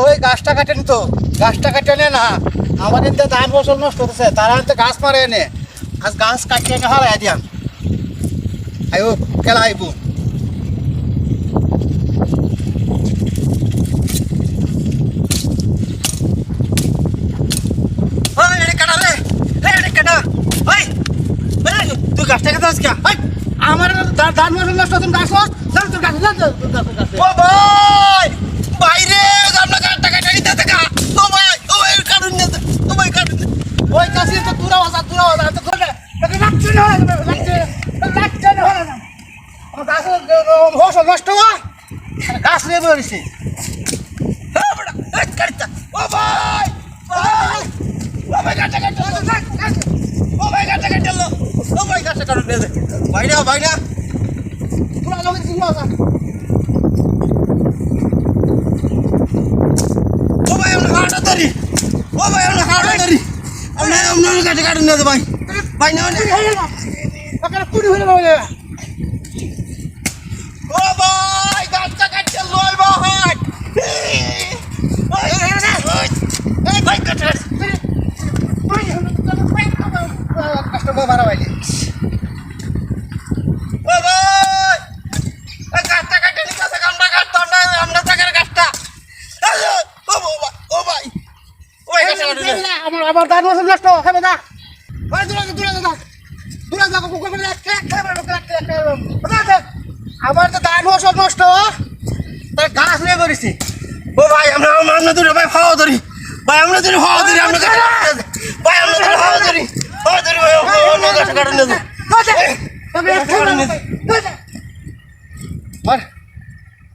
ওই গাছটা কাটে নিত, গাছটা কাটে নে না, আমাদের তো ধান ফসল নষ্ট হতেছে, তারা তো গাছ মারে এনে, আজ গাছ কাটিয়ে এনে হারাই দিয়াম। আইও খেলা আইব তুই গাছটা কেটে আজকে আমার ধান ফসল নষ্ট হচ্ছে গাছ ও ভাই বাইরে আমরা গাছটা কেটে নিতে থাকা ও ভাই কারণ ও ভাই কারণ ওই কাছে তো দূরা বাজা তো করে লাগছে না আমার গাছ ফসল নষ্ট হওয়া গাছ নিয়ে বেরিয়েছে ও ভাই ও ভাই গাছটা কেটে ও ভাই গাছটা কেটে ও ভাই গাছটা কারণ বাইরে পুরা জমি ছিল ও ভাই আমরা হাড়া ধরি আমরা গাছটা কাটুন না ভাই না পুরি হয়ে গেল ও ভাই গাছটা কাটছে লই ভাই এই ভাই কাট কষ্ট বাড়া ভাই ও ভাই এই গাছটা কাটে নি কাছে আমরা কাটতাম না আমরা টাকার গাছটা ও ভাই ওই গাছটা কাটে আমার ধান ফসল নষ্ট হবে না ওই দূরে যা কুকুর করে আমার তো ধান ফসল নষ্ট তাই গাছ নিয়ে করেছি ও ভাই আমরা দূরে ভাই খাওয়া ধরি ভাই আমরা দূরে খাওয়া ধরি আমরা ভাই আমরা দূরে খাওয়া ধরি ভাই অন্য গাছ কাটুন না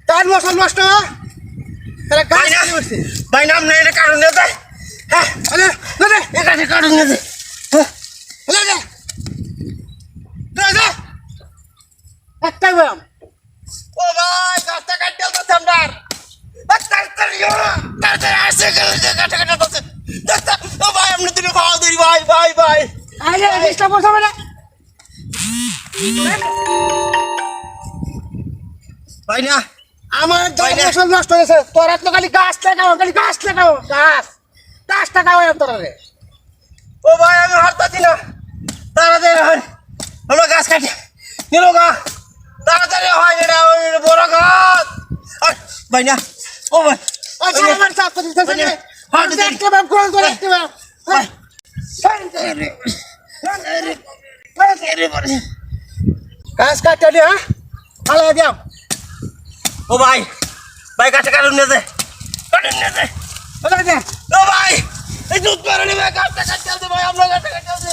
ধান ফসল নষ্ট তারা গাছ নিয়ে করছে ভাই নাম নেই এটা কারণ নিয়ে যায় হ্যাঁ এটা কারণ নিয়ে যায় একটাই ব্যায়াম ও ভাই গাছটা কাটতে তো সামদার ও ভাই আমরা তুমি খাওয়া ধরি ভাই ডিস্টার্ব করছো না ভাই না আমার ফসল নষ্ট হয়েছে তোরা তো খালি গাছ লাগাও গাছ লাগাও তোরা রে ও ভাই আমি হারতাছি না তাড়াতাড়ি হয় আমরা গাছ কাটি নিল গা তাড়াতাড়ি হয় এটা বড় গাছ ভাই না ও ভাই আমার চাপ করে দিতেছে দেখতে বাপ কোন করে দেখতে বাপ গাছ কাটলি হ্যাঁ ভালো দিয়াম ও ভাই গাছটা কাটুন নিয়ে যায় ও ভাই এই দুধ পারে গাছটা কাটতে ভাই আমরা গাছটা কাটতে